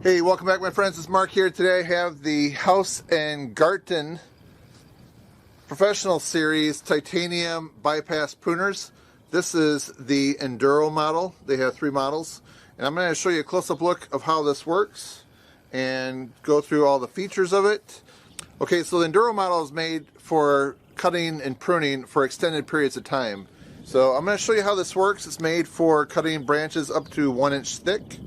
Hey, welcome back my friends, it's Mark here. Today I have the Haus and Garten Professional Series Titanium Bypass Pruners. This is the Enduro model. They have 3 models. And I'm going to show you a close-up look of how this works and go through all the features of it. Okay, so the Enduro model is made for cutting and pruning for extended periods of time. So I'm going to show you how this works. It's made for cutting branches up to 1 inch thick.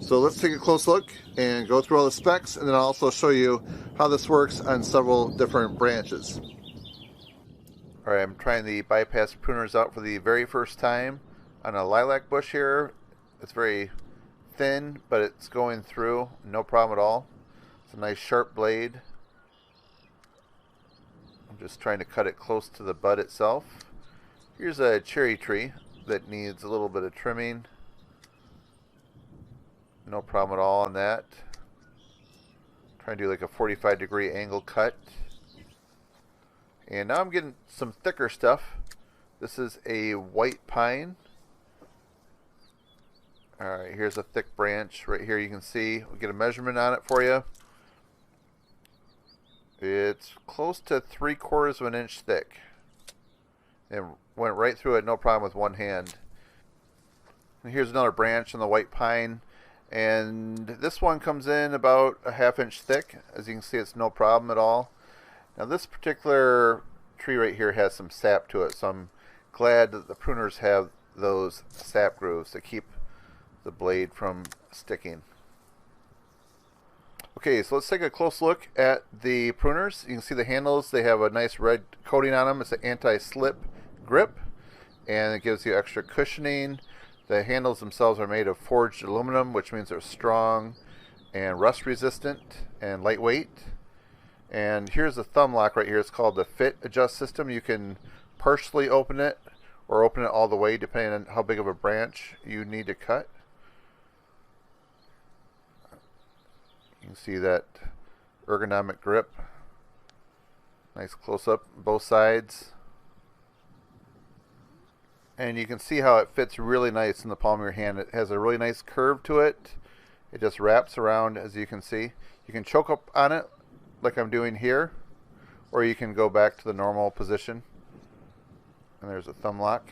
So let's take a close look and go through all the specs, and then I'll also show you how this works on several different branches. Alright, I'm trying the bypass pruners out for the very first time on a lilac bush here. It's very thin, but it's going through, no problem at all. It's a nice sharp blade. I'm just trying to cut it close to the bud itself. Here's a cherry tree that needs a little bit of trimming. No problem at all on that. Trying to do like a 45-degree angle cut. And now I'm getting some thicker stuff. This is a white pine. Alright, here's a thick branch right here. You can see, we'll get a measurement on it for you. It's close to 3/4 of an inch thick. And went right through it, no problem with one hand. And here's another branch on the white pine. And this one comes in about a 1/2 inch thick. As you can see, it's no problem at all. Now this particular tree right here has some sap to it, so I'm glad that the pruners have those sap grooves to keep the blade from sticking. Okay, so let's take a close look at the pruners. You can see the handles, they have a nice red coating on them. It's an anti-slip grip, and it gives you extra cushioning. The handles themselves are made of forged aluminum, which means they're strong and rust resistant and lightweight. And here's the thumb lock right here. It's called the fit adjust system. You can partially open it or open it all the way depending on how big of a branch you need to cut. You can see that ergonomic grip. Nice close up both sides. And you can see how it fits really nice in the palm of your hand. It has a really nice curve to it. It just wraps around, as you can see. You can choke up on it like I'm doing here, or you can go back to the normal position. And there's a thumb lock.